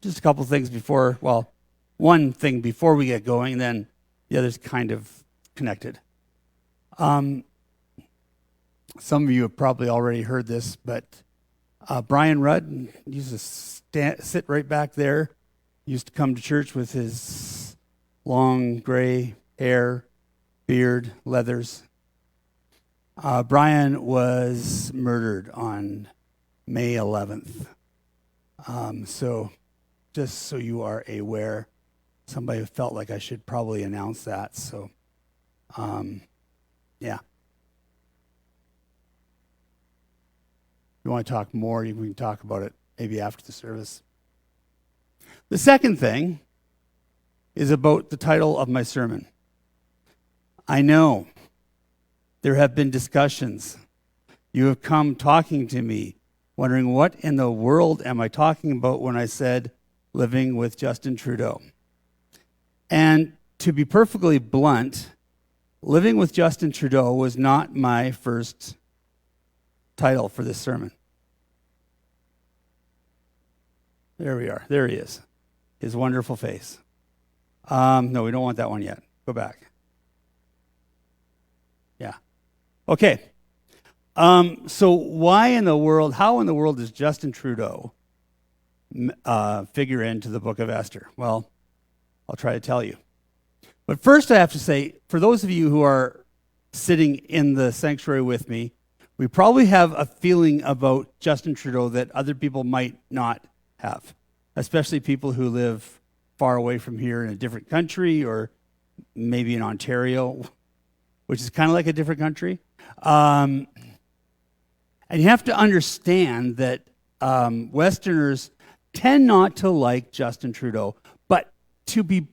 just a couple things before, one thing before we get going, and then the other's kind of connected. Some of you have probably already heard this, but Brian Rudd used to sit right back there. Used to come to church with his long gray hair, beard, leathers. Brian was murdered on May 11th. So just so you are aware, somebody felt like I should probably announce that. So, yeah. If you want to talk more, we can talk about it maybe after the service. The second thing is about the title of my sermon. I know there have been discussions. You have come talking to me, wondering what in the world am I talking about when I said living with Justin Trudeau. And to be perfectly blunt, living with Justin Trudeau was not my first title for this sermon. There we are. There he is. His wonderful face. No, we don't want that one yet. Go back. Yeah. Okay. So how in the world does Justin Trudeau figure into the book of Esther? Well, I'll try to tell you. But first I have to say, for those of you who are sitting in the sanctuary with me, we probably have a feeling about Justin Trudeau that other people might not have, especially people who live far away from here in a different country or maybe in Ontario, which is kind of like a different country. And you have to understand that Westerners tend not to like Justin Trudeau. But to be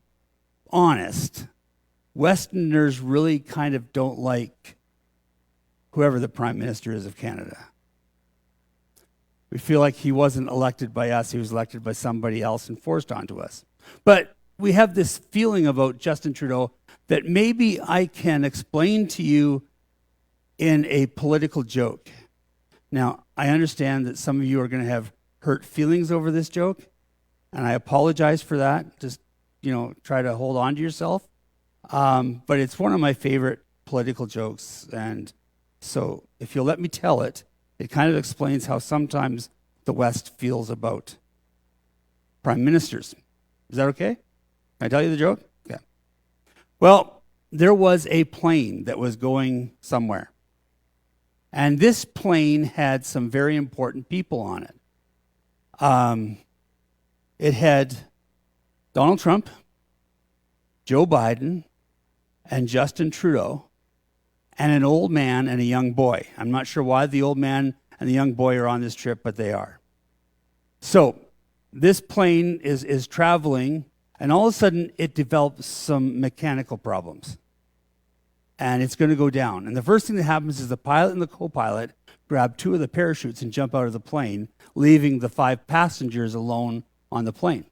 honest, Westerners really kind of don't like whoever the Prime Minister is of Canada. We feel like he wasn't elected by us, he was elected by somebody else and forced onto us. But we have this feeling about Justin Trudeau that maybe I can explain to you in a political joke. Now, I understand that some of you are going to have hurt feelings over this joke, and I apologize for that. Just, try to hold on to yourself. But it's one of my favorite political jokes, and so if you'll let me tell it, it kind of explains how sometimes the West feels about prime ministers. Is that okay? Can I tell you the joke? Yeah. Well, there was a plane that was going somewhere. And this plane had some very important people on it. It had Donald Trump, Joe Biden, and Justin Trudeau, and an old man and a young boy. I'm not sure why the old man and the young boy are on this trip, but they are. So this plane is traveling, and all of a sudden it develops some mechanical problems. And it's going to go down. And the first thing that happens is the pilot and the co-pilot grab two of the parachutes and jump out of the plane, leaving the 5 passengers alone on the plane.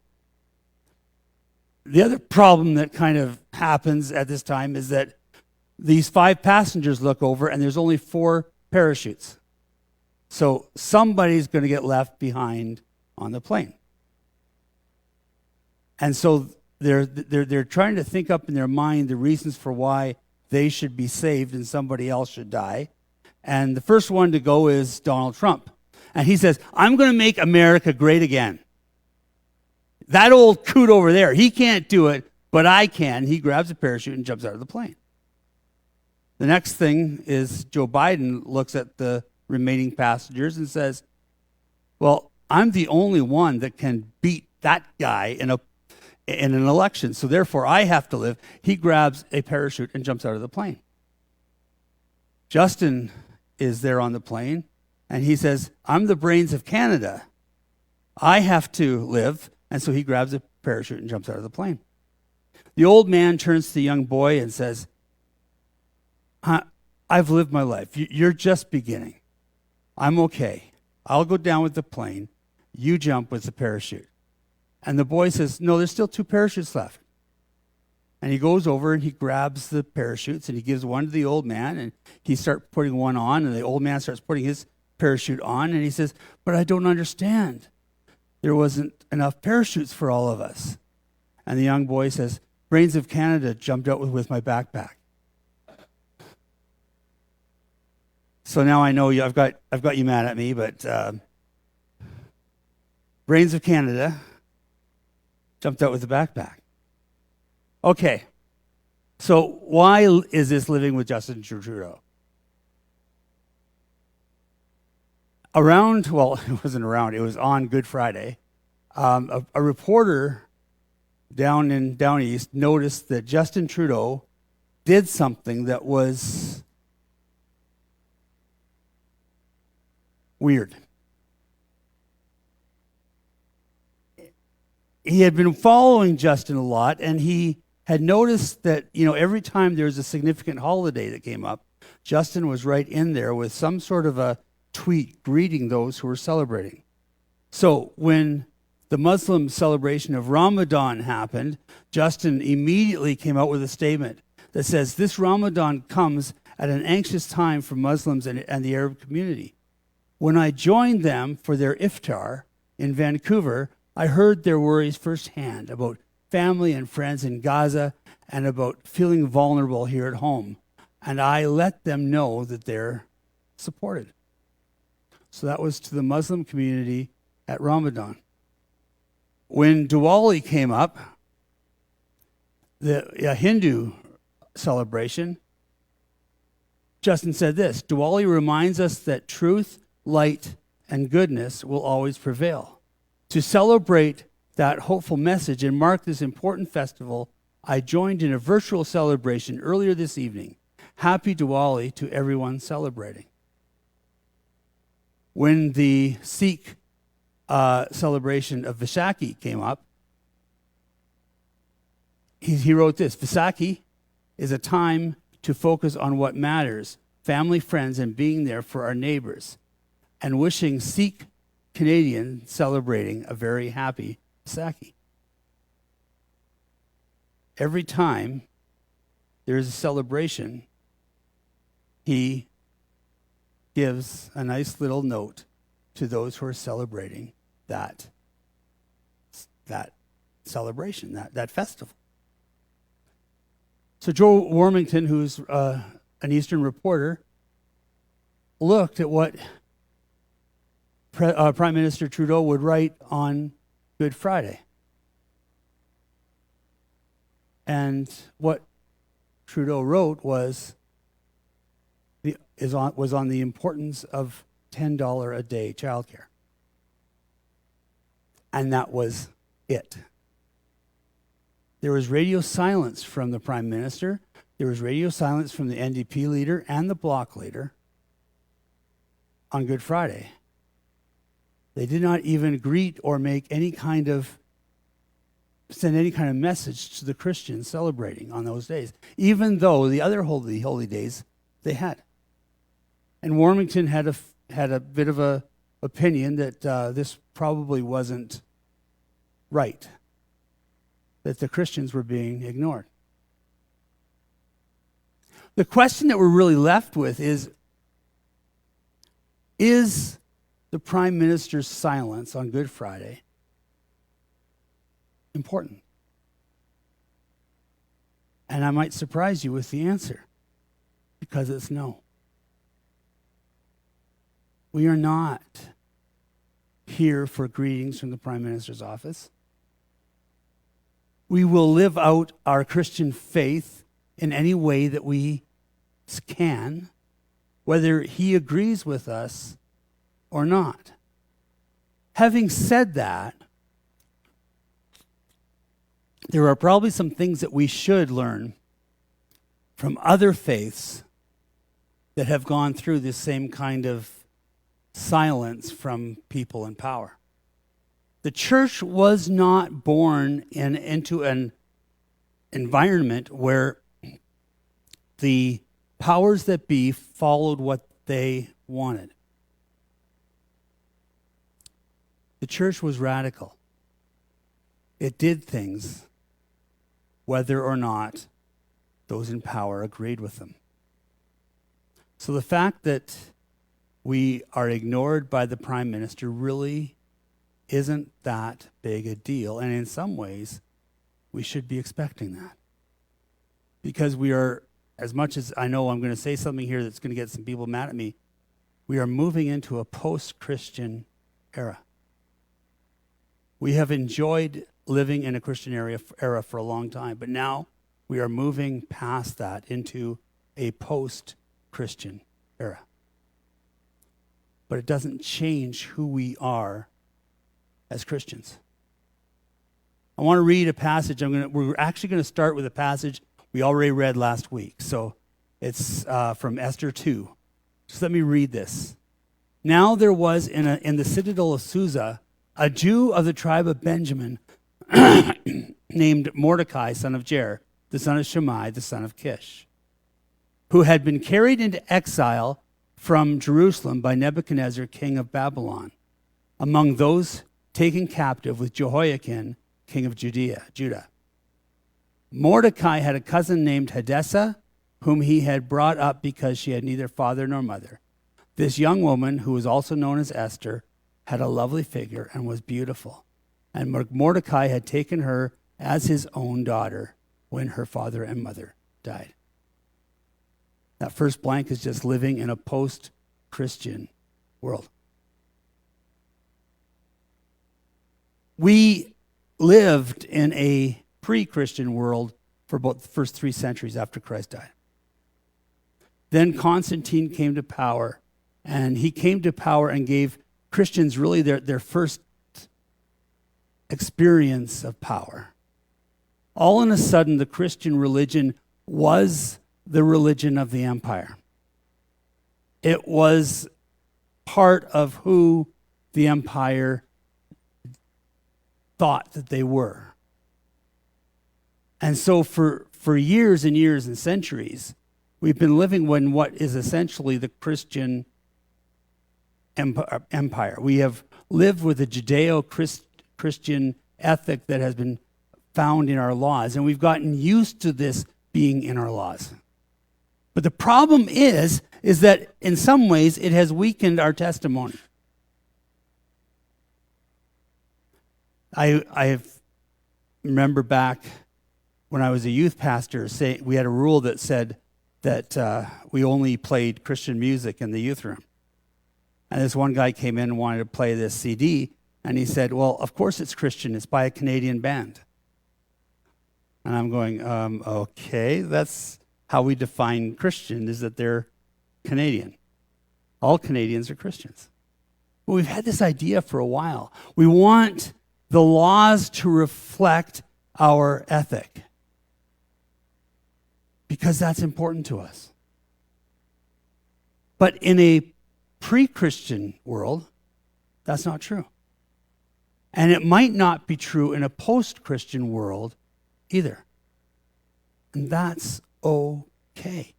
The other problem that kind of happens at this time is that these 5 passengers look over and there's only 4 parachutes. So somebody's going to get left behind on the plane. And so they're trying to think up in their mind the reasons for why they should be saved and somebody else should die. And the first one to go is Donald Trump. And he says, I'm going to make America great again. That old coot over there, he can't do it, but I can. He grabs a parachute and jumps out of the plane. The next thing is Joe Biden looks at the remaining passengers and says, well, I'm the only one that can beat that guy in an election, so therefore I have to live. He grabs a parachute and jumps out of the plane. Justin is there on the plane, and he says, I'm the brains of Canada. I have to live, and so he grabs a parachute and jumps out of the plane. The old man turns to the young boy and says, I've lived my life. You're just beginning. I'm okay. I'll go down with the plane. You jump with the parachute. And the boy says, no, there's still 2 parachutes left. And he goes over and he grabs the parachutes and he gives one to the old man and he starts putting one on and the old man starts putting his parachute on and he says, but I don't understand. there wasn't enough parachutes for all of us. And the young boy says, Brains of Canada jumped out with my backpack. So now I know I've got you mad at me, but Brains of Canada jumped out with the backpack. Okay, so why is this living with Justin Trudeau? It wasn't around, it was on Good Friday. A reporter down east noticed that Justin Trudeau did something that was weird. He had been following Justin a lot, and he had noticed that, every time there was a significant holiday that came up, Justin was right in there with some sort of a tweet greeting those who were celebrating. So when the Muslim celebration of Ramadan happened, Justin immediately came out with a statement that says, this Ramadan comes at an anxious time for Muslims and the Arab community. When I joined them for their iftar in Vancouver, I heard their worries firsthand about family and friends in Gaza and about feeling vulnerable here at home. And I let them know that they're supported. So that was to the Muslim community at Ramadan. When Diwali came up, the Hindu celebration, Justin said this, Diwali reminds us that truth, light, and goodness will always prevail. To celebrate that hopeful message and mark this important festival, I joined in a virtual celebration earlier this evening. Happy Diwali to everyone celebrating. When the Sikh celebration of Vaisakhi came up, he wrote this, Vaisakhi is a time to focus on what matters, family, friends, and being there for our neighbors, and wishing Sikh Canadians celebrating a very happy Vaisakhi. Every time there is a celebration, he gives a nice little note to those who are celebrating that celebration, that festival. So Joe Warmington, who's an Eastern reporter, looked at what Prime Minister Trudeau would write on Good Friday. And what Trudeau wrote was on the importance of $10 a day childcare. And that was it. There was radio silence from the Prime Minister. There was radio silence from the NDP leader and the Bloc leader on Good Friday. They did not even greet or make send any kind of message to the Christians celebrating on those days, even though the other holy days they had. And Warmington had a bit of a opinion that this probably wasn't right, that the Christians were being ignored. The question that we're really left with is the Prime Minister's silence on Good Friday important? And I might surprise you with the answer, because it's no. We are not here for greetings from the Prime Minister's office. We will live out our Christian faith in any way that we can, whether he agrees with us or not. Having said that, there are probably some things that we should learn from other faiths that have gone through this same kind of silence from people in power. The church was not born into an environment where the powers that be followed what they wanted. The church was radical. It did things whether or not those in power agreed with them. So the fact that we are ignored by the Prime Minister really isn't that big a deal. And in some ways, we should be expecting that. Because we are, as much as I know I'm going to say something here that's going to get some people mad at me, we are moving into a post-Christian era. We have enjoyed living in a Christian era for a long time, but now we are moving past that into a post-Christian era. But it doesn't change who we are as Christians. I want to read a passage. We're actually going to start with a passage we already read last week. So it's from Esther 2. Just let me read this. Now there was in the citadel of Susa a Jew of the tribe of Benjamin named Mordecai, son of Jair, the son of Shammai, the son of Kish, who had been carried into exile from Jerusalem by Nebuchadnezzar, king of Babylon, among those taken captive with Jehoiakim, king of Judah. Mordecai had a cousin named Hadassah, whom he had brought up because she had neither father nor mother. This young woman, who was also known as Esther, had a lovely figure and was beautiful. And Mordecai had taken her as his own daughter when her father and mother died. That first blank is just living in a post-Christian world. We lived in a pre-Christian world for about the first 3 centuries after Christ died. Then Constantine came to power, and he came to power and gave Christians really their first experience of power. All of a sudden, the Christian religion was the religion of the empire. It was part of who the empire thought that they were. And so for years and years and centuries, we've been living in what is essentially the Christian empire. We have lived with a Judeo-Christian ethic that has been found in our laws, and we've gotten used to this being in our laws. But the problem is that in some ways it has weakened our testimony. I remember back when I was a youth pastor, we had a rule that said that we only played Christian music in the youth room. And this one guy came in and wanted to play this CD, and he said, well, of course it's Christian. It's by a Canadian band. And I'm going, okay, that's how we define Christian, is that they're Canadian. All Canadians are Christians. But we've had this idea for a while. We want the laws to reflect our ethic because that's important to us. But in a pre-Christian world, that's not true. And it might not be true in a post-Christian world either. And that's okay.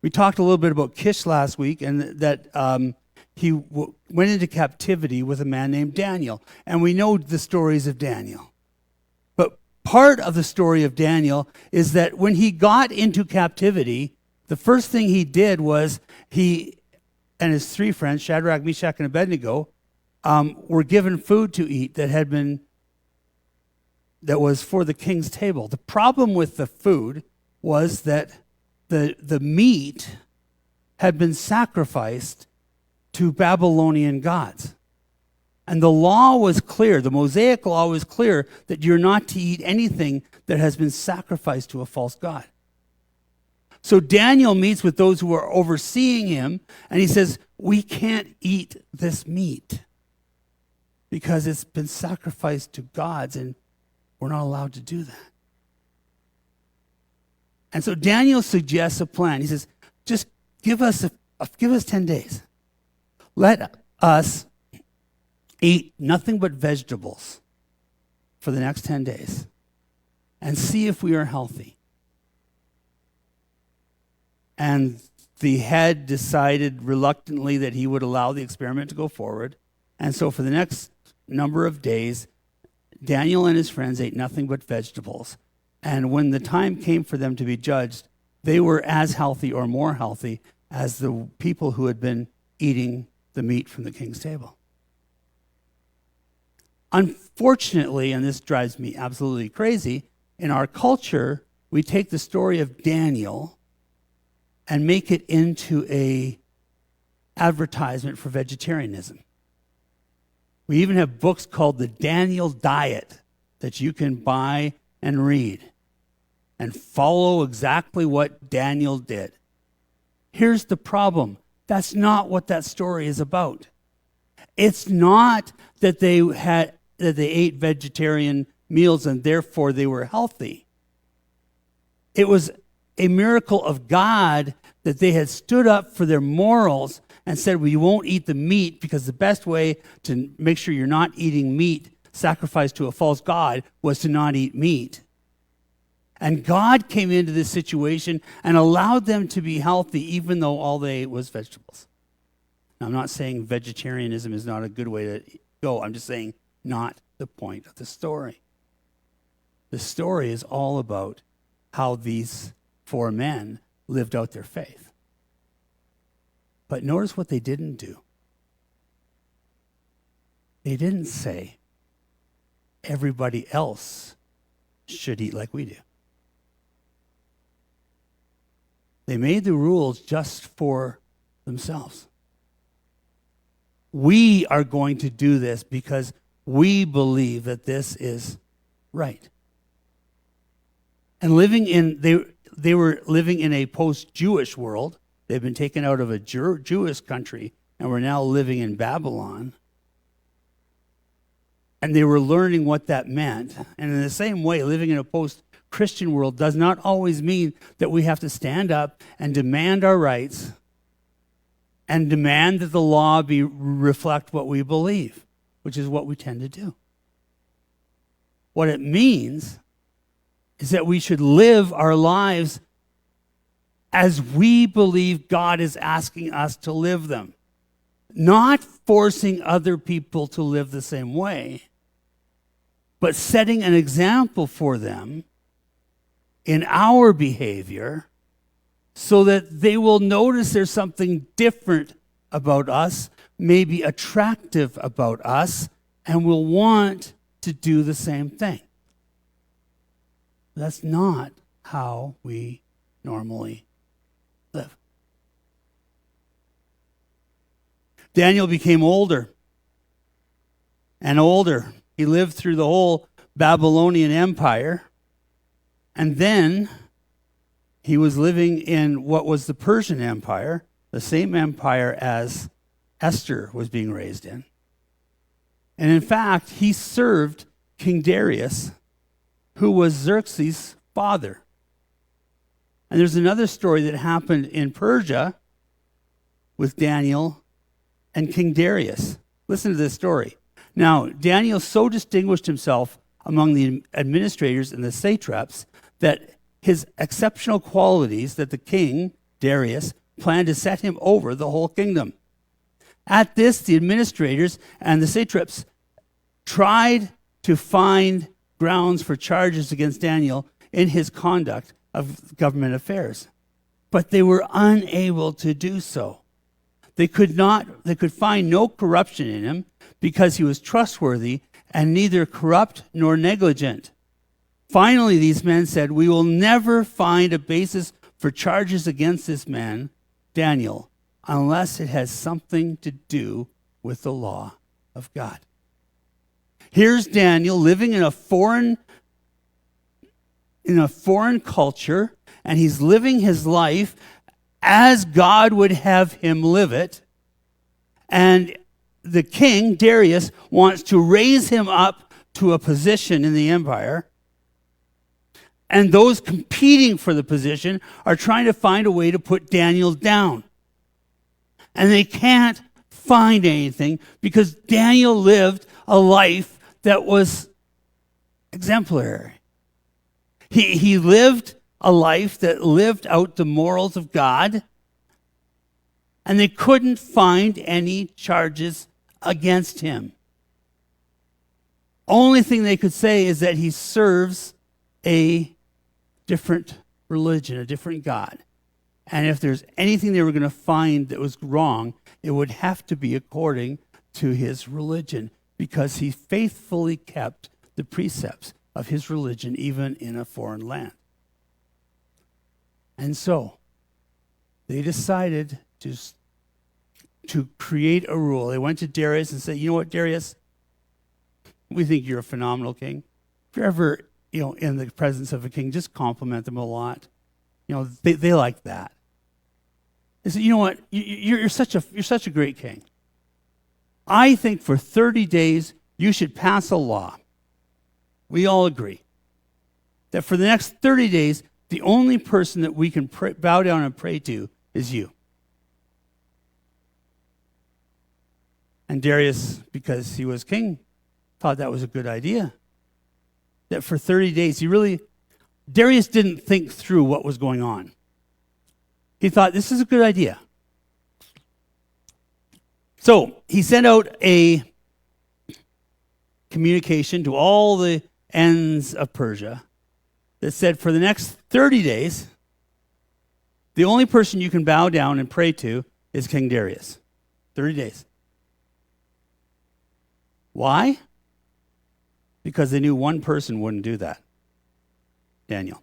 We talked a little bit about Kish last week, and that he went into captivity with a man named Daniel. And we know the stories of Daniel. But part of the story of Daniel is that when he got into captivity, the first thing he did was he and his 3 friends, Shadrach, Meshach, and Abednego, were given food to eat that was for the king's table. The problem with the food was that the meat had been sacrificed to Babylonian gods. And the law was clear, the Mosaic law was clear, that you're not to eat anything that has been sacrificed to a false god. So Daniel meets with those who are overseeing him, and he says, we can't eat this meat because it's been sacrificed to gods, and we're not allowed to do that. And so Daniel suggests a plan. He says, just give us 10 days. Let us eat nothing but vegetables for the next 10 days and see if we are healthy. And the head decided reluctantly that he would allow the experiment to go forward. And so for the next number of days, Daniel and his friends ate nothing but vegetables. And when the time came for them to be judged, they were as healthy or more healthy as the people who had been eating the meat from the king's table. Unfortunately, and this drives me absolutely crazy, in our culture, we take the story of Daniel and make it into a advertisement for vegetarianism. We even have books called the Daniel Diet that you can buy and read and follow exactly what Daniel did. Here's the problem. That's not what that story is about. It's not that they ate vegetarian meals and therefore they were healthy. It was a miracle of God that they had stood up for their morals and said, we won't eat the meat because the best way to make sure you're not eating meat sacrificed to a false god was to not eat meat. And God came into this situation and allowed them to be healthy even though all they ate was vegetables. Now, I'm not saying vegetarianism is not a good way to go. I'm just saying not the point of the story. The story is all about how these 4 men lived out their faith. But notice what they didn't do. They didn't say, everybody else should eat like we do. They made the rules just for themselves. We are going to do this because we believe that this is right. And they were living in a post-Jewish world. They've been taken out of a Jewish country and were now living in Babylon. And they were learning what that meant. And in the same way, living in a post-Christian world does not always mean that we have to stand up and demand our rights and demand that the law reflect what we believe, which is what we tend to do. What it means is that we should live our lives as we believe God is asking us to live them, not forcing other people to live the same way, but setting an example for them in our behavior so that they will notice there's something different about us, maybe attractive about us, and will want to do the same thing. That's not how we normally live. Daniel became older and older. He lived through the whole Babylonian Empire. And then he was living in what was the Persian Empire, the same empire as Esther was being raised in. And in fact, he served King Darius, who was Xerxes' father. And there's another story that happened in Persia with Daniel and King Darius. Listen to this story. Now, Daniel so distinguished himself among the administrators and the satraps that his exceptional qualities that the king, Darius, planned to set him over the whole kingdom. At this, the administrators and the satraps tried to find grounds for charges against Daniel in his conduct of government affairs, but they were unable to do so. They could find no corruption in him because he was trustworthy and neither corrupt nor negligent. Finally, these men said, "We will never find a basis for charges against this man, Daniel, unless it has something to do with the law of God." Here's Daniel living in a foreign culture, and he's living his life as God would have him live it. And the king, Darius, wants to raise him up to a position in the empire. And those competing for the position are trying to find a way to put Daniel down. And they can't find anything because Daniel lived a life that was exemplary. He lived a life that lived out the morals of God, and they couldn't find any charges against him. Only thing they could say is that he serves a different religion, a different God. And if there's anything they were going to find that was wrong, it would have to be according to his religion, because he faithfully kept the precepts of his religion even in a foreign land. And so they decided to create a rule. They went to Darius and said, you know what, Darius? We think you're a phenomenal king. If you're ever, in the presence of a king, just compliment them a lot. They like that. They said, you know what? You're such a great king. I think for 30 days you should pass a law. We all agree that for the next 30 days, the only person that we can bow down and pray to is you. And Darius, because he was king, thought that was a good idea. That for 30 days, Darius didn't think through what was going on. He thought, this is a good idea. So he sent out a communication to all the ends of Persia that said, for the next 30 days, the only person you can bow down and pray to is King Darius. 30 days. Why? Because they knew one person wouldn't do that. Daniel.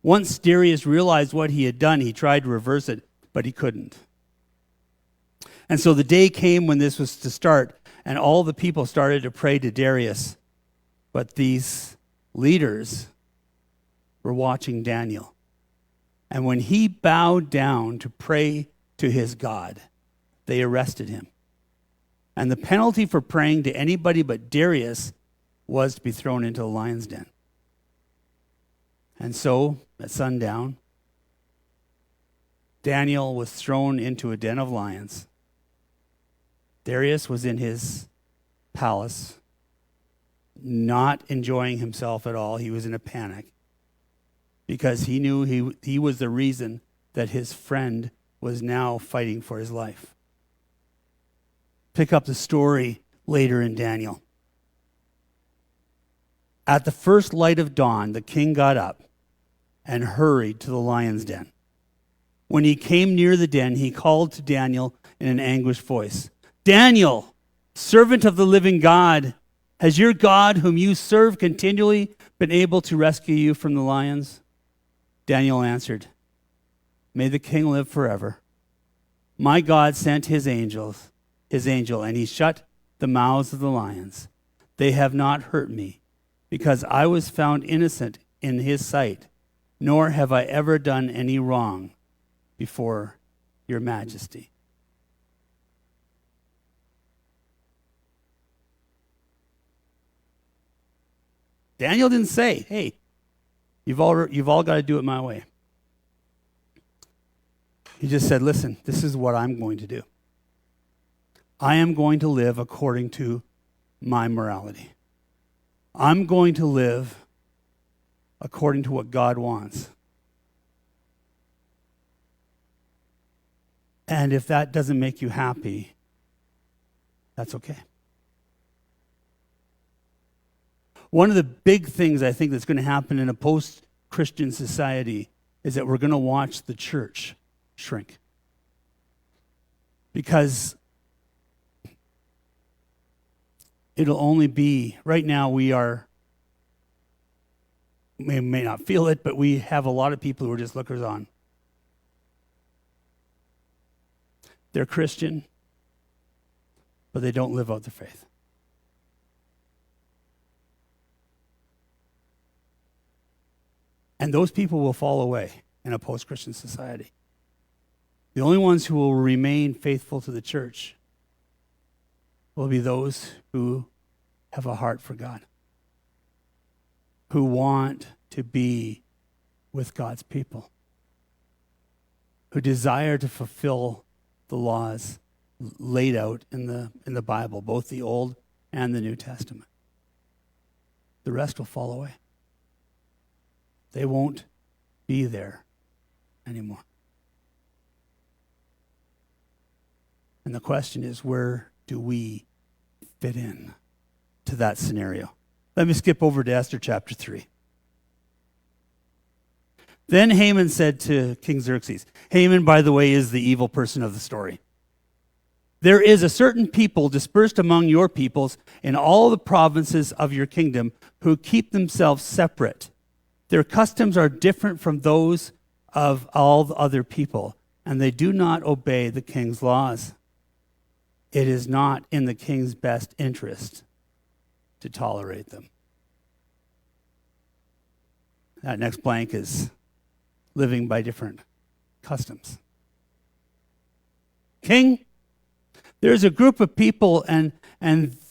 Once Darius realized what he had done, he tried to reverse it, but he couldn't. And so the day came when this was to start, and all the people started to pray to Darius. But these leaders were watching Daniel. And when he bowed down to pray to his God, they arrested him. And the penalty for praying to anybody but Darius was to be thrown into the lion's den. And so, at sundown, Daniel was thrown into a den of lions. Darius was in his palace, not enjoying himself at all. He was in a panic because he knew he was the reason that his friend was now fighting for his life. Pick up the story later in Daniel. At the first light of dawn, the king got up and hurried to the lion's den. When he came near the den, he called to Daniel in an anguished voice, Daniel, servant of the living God, has your God, whom you serve continually, been able to rescue you from the lions? Daniel answered, may the king live forever. My God sent his angel, and he shut the mouths of the lions. They have not hurt me, because I was found innocent in his sight, nor have I ever done any wrong before your majesty. Daniel didn't say, hey, you've all got to do it my way. He just said, listen, this is what I'm going to do. I am going to live according to my morality. I'm going to live according to what God wants. And if that doesn't make you happy, that's okay. One of the big things I think that's going to happen in a post-Christian society is that we're going to watch the church shrink. Because it'll only be, right now we may not feel it, but we have a lot of people who are just lookers on. They're Christian, but they don't live out their faith. And those people will fall away in a post-Christian society. The only ones who will remain faithful to the church will be those who have a heart for God, who want to be with God's people, who desire to fulfill the laws laid out in the Bible, both the Old and the New Testament. The rest will fall away. They won't be there anymore. And the question is, where do we fit in to that scenario? Let me skip over to Esther chapter 3. Then Haman said to King Xerxes, Haman, by the way, is the evil person of the story. There is a certain people dispersed among your peoples in all the provinces of your kingdom who keep themselves separate. Their customs are different from those of all the other people, and they do not obey the king's laws. It is not in the king's best interest to tolerate them. That next blank is living by different customs. King, there's a group of people and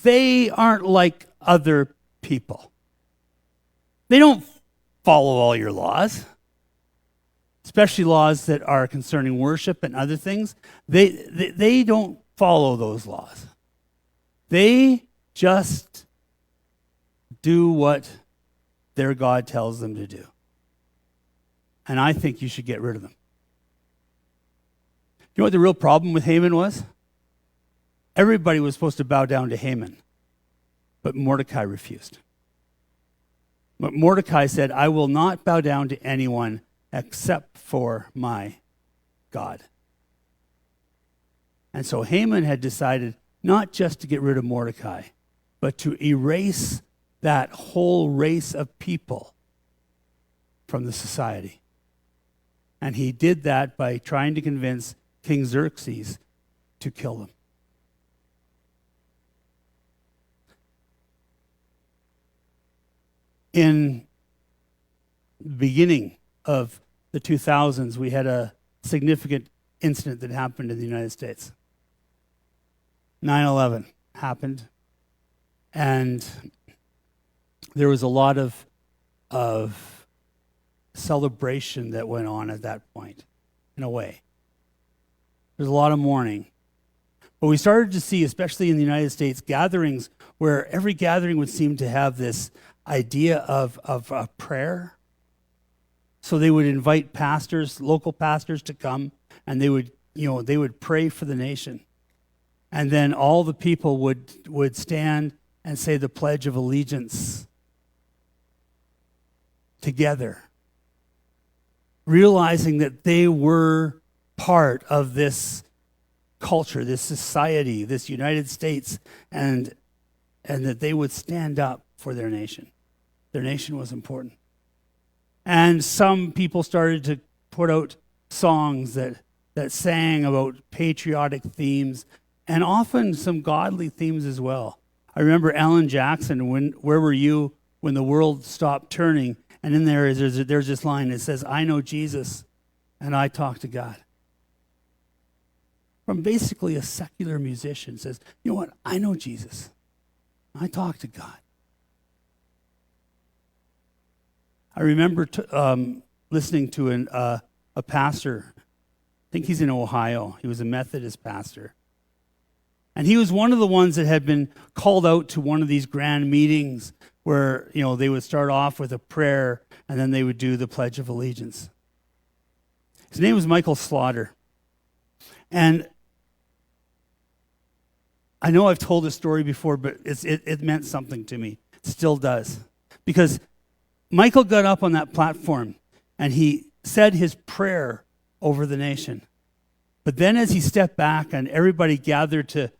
they aren't like other people. They don't follow all your laws, especially laws that are concerning worship and other things. They don't follow those laws. They just do what their God tells them to do. And I think you should get rid of them. You know what the real problem with Haman was? Everybody was supposed to bow down to Haman, but Mordecai refused. But Mordecai said, I will not bow down to anyone except for my God. And so Haman had decided not just to get rid of Mordecai, but to erase that whole race of people from the society. And he did that by trying to convince King Xerxes to kill them. In the beginning of the 2000s, we had a significant incident that happened in the United States. 9/11 happened, and there was a lot of celebration that went on at that point, in a way. There's a lot of mourning. But we started to see, especially in the United States, gatherings where every gathering would seem to have this idea of a prayer. So they would invite pastors, local pastors, to come, and they would pray for the nation. And then all the people would stand and say the Pledge of Allegiance together, realizing that they were part of this culture, this society, this United States, and that they would stand up for their nation. Their nation was important. And some people started to put out songs that sang about patriotic themes, and often some godly themes as well. I remember Alan Jackson, Where Were You When the World Stopped Turning? And in there's this line that says, I know Jesus and I talk to God. From basically a secular musician says, you know what, I know Jesus. I talk to God. I remember listening to a pastor, I think he's in Ohio. He was a Methodist pastor. And he was one of the ones that had been called out to one of these grand meetings where, they would start off with a prayer and then they would do the Pledge of Allegiance. His name was Michael Slaughter. And I know I've told this story before, but it meant something to me. It still does. Because Michael got up on that platform and he said his prayer over the nation. But then as he stepped back and everybody gathered to,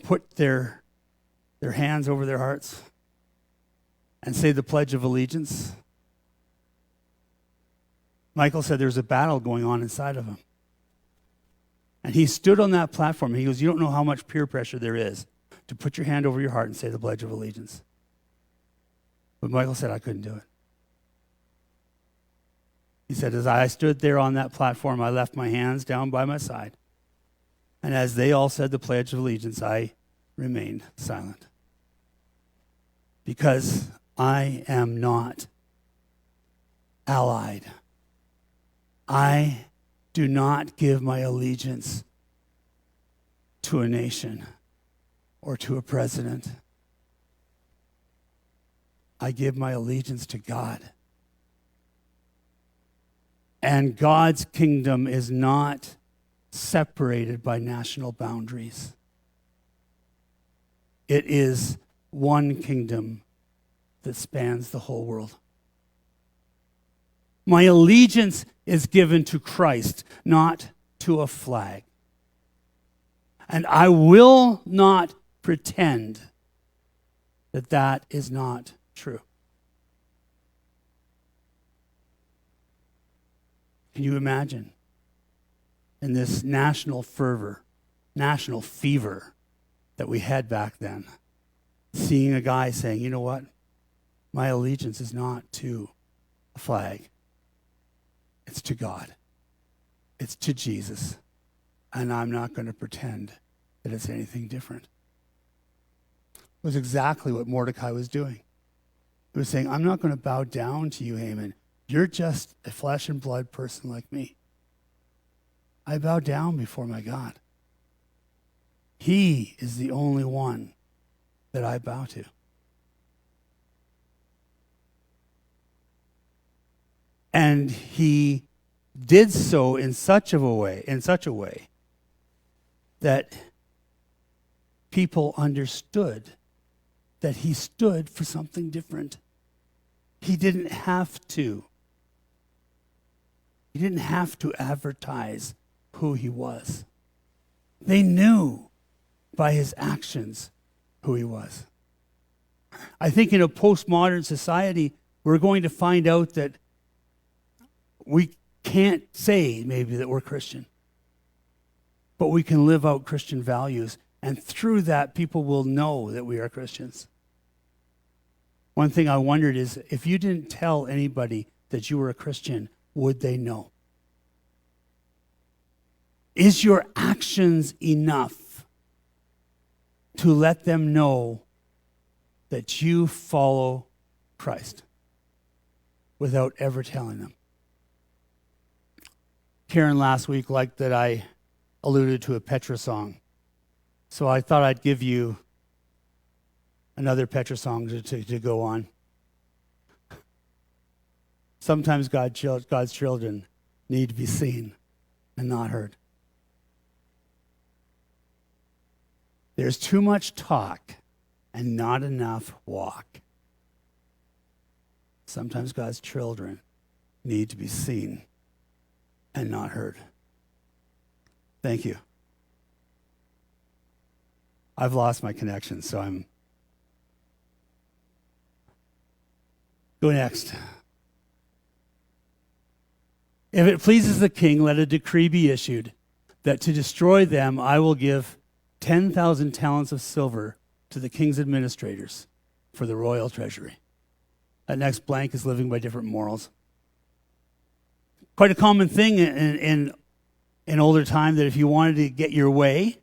put their hands over their hearts and say the Pledge of Allegiance, Michael said there's a battle going on inside of him. And he stood on that platform and he goes, you don't know how much peer pressure there is to put your hand over your heart and say the Pledge of Allegiance. But Michael said, I couldn't do it. He said, as I stood there on that platform, I left my hands down by my side. And as they all said the Pledge of Allegiance, I remained silent. Because I am not allied. I do not give my allegiance to a nation or to a president. I give my allegiance to God. And God's kingdom is not separated by national boundaries. It is one kingdom that spans the whole world. My allegiance is given to Christ, not to a flag. And I will not pretend that that is not true. Can you imagine? In this national fervor, national fever that we had back then, seeing a guy saying, you know what? My allegiance is not to a flag. It's to God. It's to Jesus. And I'm not going to pretend that it's anything different. It was exactly what Mordecai was doing. He was saying, I'm not going to bow down to you, Haman. You're just a flesh and blood person like me. I bow down before my God. He is the only one that I bow to. And he did so in such a way that people understood that he stood for something different. He didn't have to. He didn't have to advertise who he was. They knew by his actions who he was. I think in a postmodern society, we're going to find out that we can't say maybe that we're Christian, but we can live out Christian values, and through that, people will know that we are Christians. One thing I wondered is, if you didn't tell anybody that you were a Christian, would they know? Is your actions enough to let them know that you follow Christ without ever telling them? Karen last week liked that I alluded to a Petra song. So I thought I'd give you another Petra song to go on. Sometimes God's children need to be seen and not heard. There's too much talk and not enough walk. Sometimes God's children need to be seen and not heard. Thank you. I've lost my connection, so I'm... Go next. If it pleases the king, let a decree be issued that to destroy them I will give 10,000 talents of silver to the king's administrators for the royal treasury. That next blank is living by different morals. Quite a common thing in older time that if you wanted to get your way,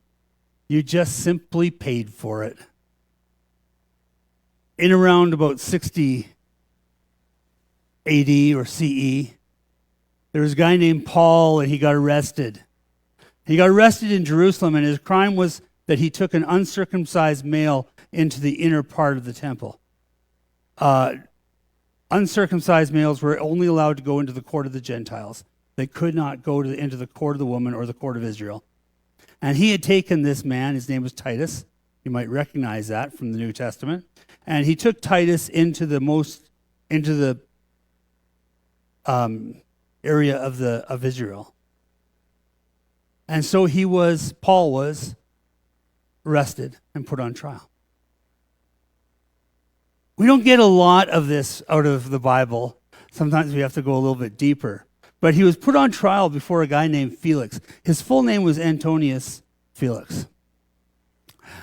you just simply paid for it. In around about 60 AD or CE, there was a guy named Paul, and he got arrested. He got arrested in Jerusalem, and his crime was that he took an uncircumcised male into the inner part of the temple. Uncircumcised males were only allowed to go into the court of the Gentiles. They could not go into the court of the woman or the court of Israel. And he had taken this man, his name was Titus. You might recognize that from the New Testament. And he took Titus into the area of Israel. And so Paul was arrested and put on trial. We don't get a lot of this out of the Bible. Sometimes we have to go a little bit deeper. But he was put on trial before a guy named Felix. His full name was Antonius Felix.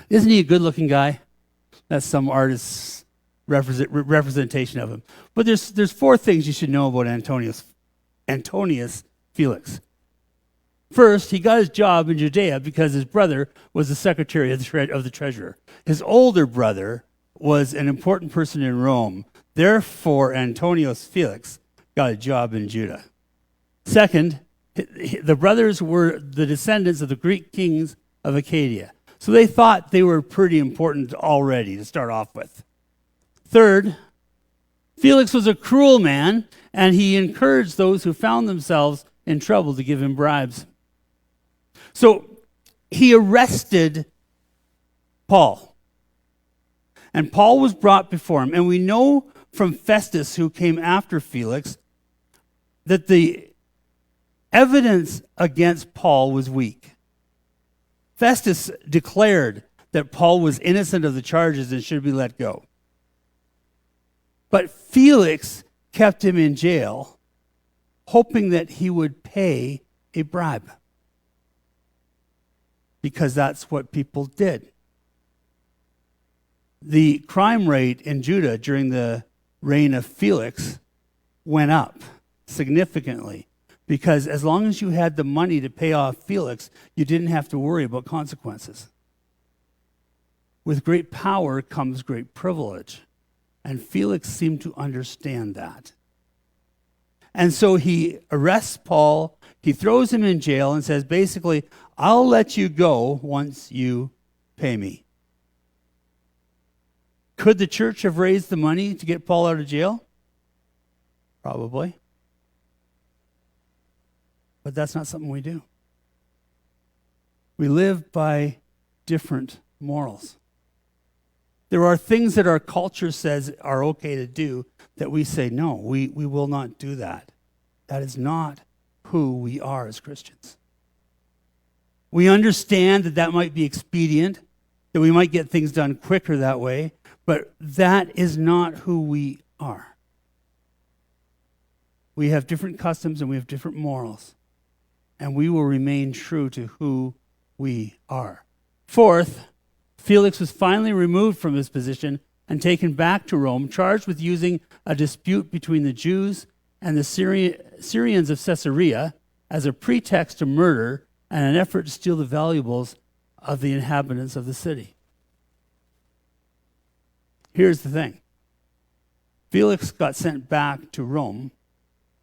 Isn't he a good-looking guy? That's some artist's representation of him. But there's four things you should know about Antonius Felix. First, he got his job in Judea because his brother was the secretary of the treasurer. His older brother was an important person in Rome. Therefore, Antonius Felix got a job in Judah. Second, the brothers were the descendants of the Greek kings of Acadia. So they thought they were pretty important already to start off with. Third, Felix was a cruel man, and he encouraged those who found themselves in trouble to give him bribes. So he arrested Paul. And Paul was brought before him. And we know from Festus, who came after Felix, that the evidence against Paul was weak. Festus declared that Paul was innocent of the charges and should be let go. But Felix kept him in jail, hoping that he would pay a bribe. Because that's what people did. The crime rate in Judah during the reign of Felix went up significantly. Because as long as you had the money to pay off Felix, you didn't have to worry about consequences. With great power comes great privilege. And Felix seemed to understand that. And so he arrests Paul, he throws him in jail and says, basically, I'll let you go once you pay me. Could the church have raised the money to get Paul out of jail? Probably. But that's not something we do. We live by different morals. There are things that our culture says are okay to do that we say, no, we will not do that. That is not who we are as Christians. We understand that that might be expedient, that we might get things done quicker that way, but that is not who we are. We have different customs and we have different morals, and we will remain true to who we are. Fourth, Felix was finally removed from his position and taken back to Rome, charged with using a dispute between the Jews and the Syrians of Caesarea as a pretext to murder and an effort to steal the valuables of the inhabitants of the city. Here's the thing. Felix got sent back to Rome,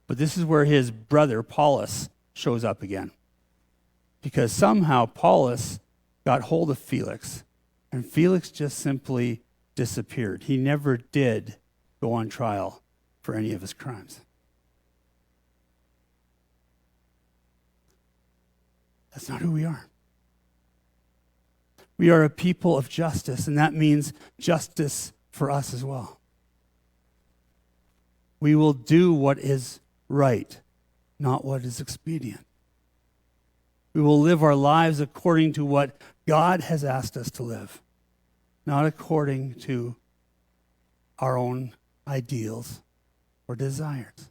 but this is where his brother Paulus shows up again. Because somehow Paulus got hold of Felix, and Felix just simply disappeared. He never did go on trial for any of his crimes. That's not who we are. We are a people of justice, and that means justice for us as well. We will do what is right, not what is expedient. We will live our lives according to what God has asked us to live, not according to our own ideals or desires.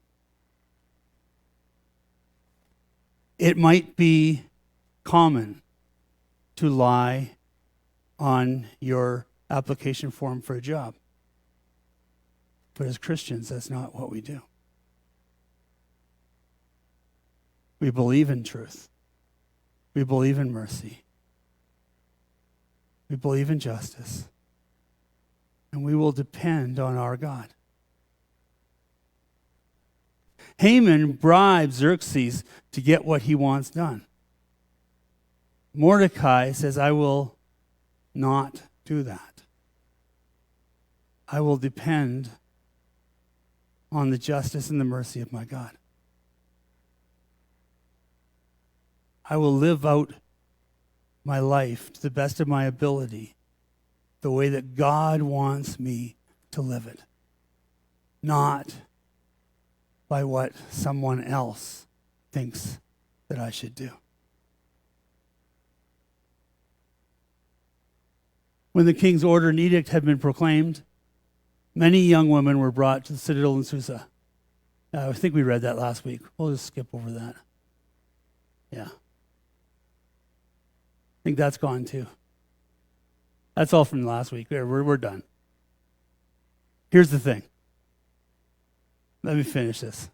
It might be common to lie on your application form for a job. But as Christians, that's not what we do. We believe in truth. We believe in mercy. We believe in justice. And we will depend on our God. Haman bribes Xerxes to get what he wants done. Mordecai says, I will not do that. I will depend on the justice and the mercy of my God. I will live out my life to the best of my ability, the way that God wants me to live it, not by what someone else thinks that I should do. When the king's order and edict had been proclaimed, many young women were brought to the citadel in Susa. I think we read that last week. We'll just skip over that. Yeah. I think that's gone too. That's all from last week. We're done. Here's the thing. Let me finish this.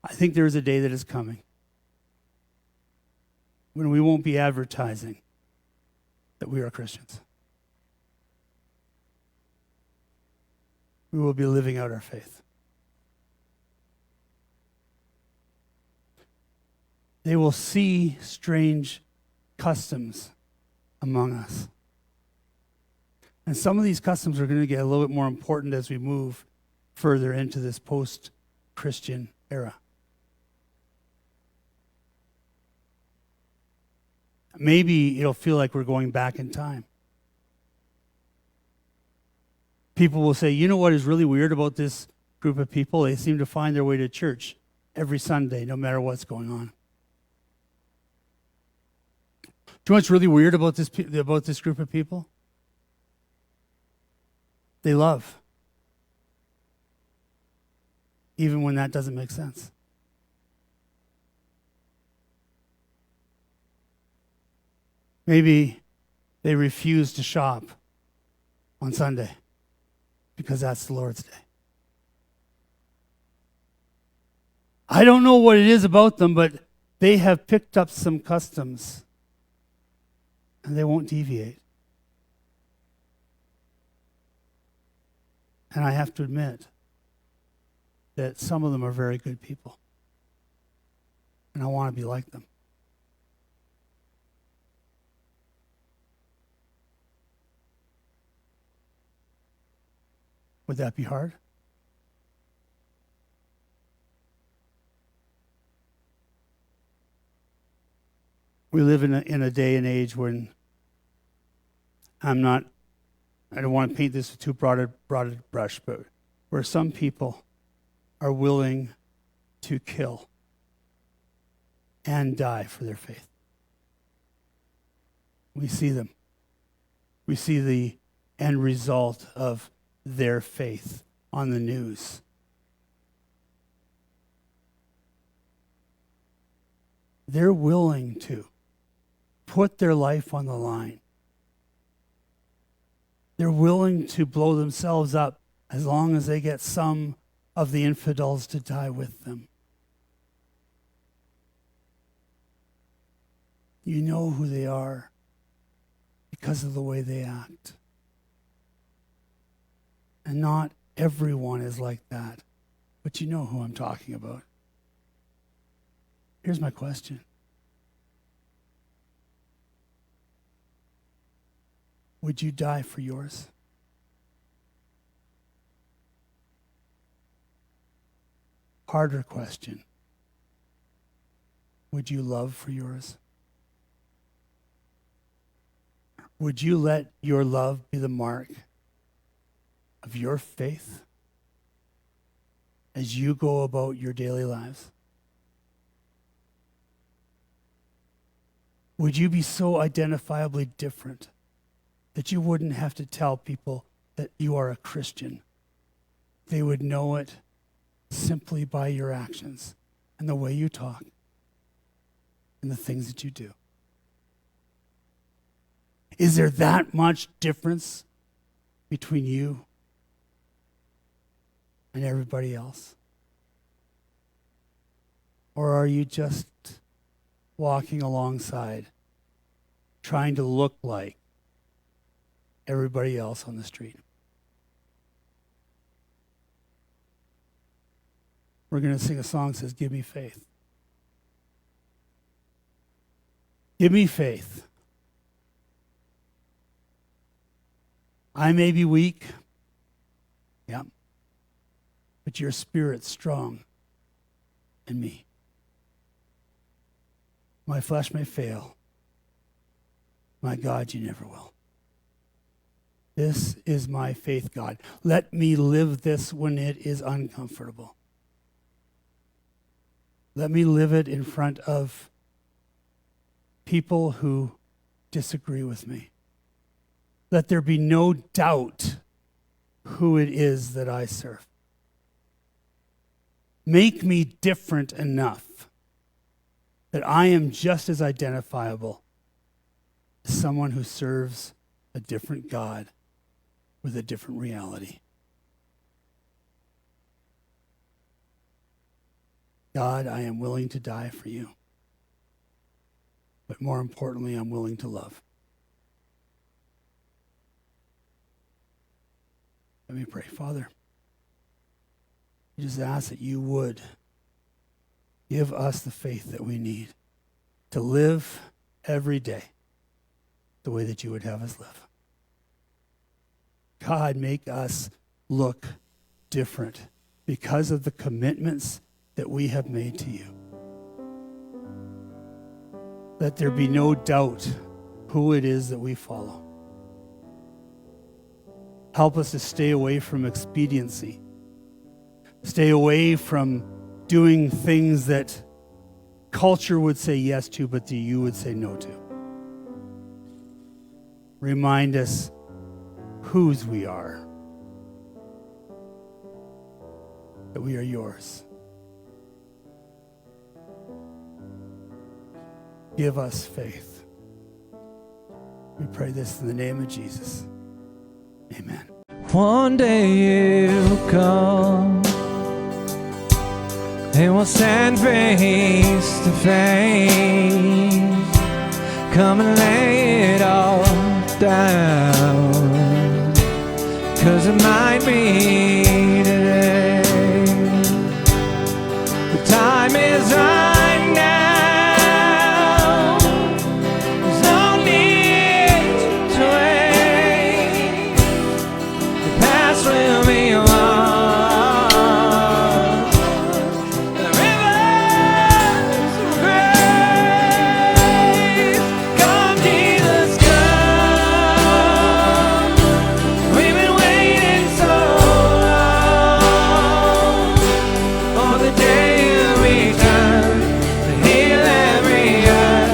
I think there is a day that is coming when we won't be advertising that we are Christians. We will be living out our faith. They will see strange customs among us. And some of these customs are going to get a little bit more important as we move further into this post-Christian era. Maybe it'll feel like we're going back in time. People will say, you know what is really weird about this group of people? They seem to find their way to church every Sunday, no matter what's going on. you know what's really weird about this group of people? They love. Even when that doesn't make sense. Maybe they refuse to shop on Sunday because that's the Lord's day. I don't know what it is about them, but they have picked up some customs and they won't deviate. And I have to admit that some of them are very good people. And I want to be like them. Would that be hard? We live in a day and age when I don't want to paint this with too broad a brush, but where some people are willing to kill and die for their faith. We see them. We see the end result of their faith on the news. They're willing to put their life on the line. They're willing to blow themselves up as long as they get some of the infidels to die with them. You know who they are because of the way they act. And not everyone is like that, but you know who I'm talking about. Here's my question. Would you die for yours? Harder question. Would you love for yours? Would you let your love be the mark of your faith as you go about your daily lives? Would you be so identifiably different that you wouldn't have to tell people that you are a Christian? They would know it simply by your actions and the way you talk and the things that you do. Is there that much difference between you and everybody else? Or are you just walking alongside, trying to look like everybody else on the street? We're going to sing a song that says, "Give me faith." Give me faith. I may be weak, yeah, but your spirit's strong in me. My flesh may fail. My God, you never will. This is my faith, God. Let me live this when it is uncomfortable. Let me live it in front of people who disagree with me. Let there be no doubt who it is that I serve. Make me different enough that I am just as identifiable as someone who serves a different God with a different reality. God, I am willing to die for you. But more importantly, I'm willing to love. Let me pray. Father, I just ask that you would give us the faith that we need to live every day the way that you would have us live. God, make us look different because of the commitments that we have made to you. Let there be no doubt who it is that we follow. Help us to stay away from expediency. Stay away from doing things that culture would say yes to, but that you would say no to. Remind us whose we are. That we are yours. Give us faith. We pray this in the name of Jesus. Amen. One day you'll come and we'll stand face to face. Come and lay it all down, 'cause it might be today. The time is right now. There's no need to wait. The past will be washed. The rivers of grace. Come, Jesus, come. We've been waiting so long for the day you return to heal every hurt,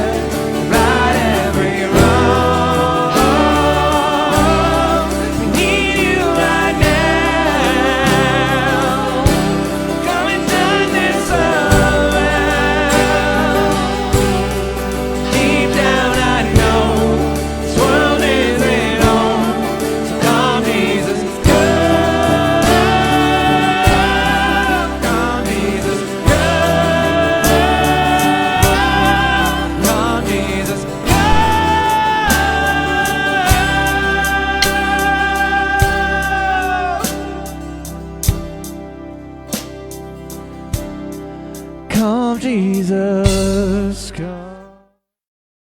right every wrong. We need you right now. Come and turn this around. Deep down I know this world isn't home, so come Jesus, come. Come Jesus, come. Come Jesus, come. Come Jesus, come.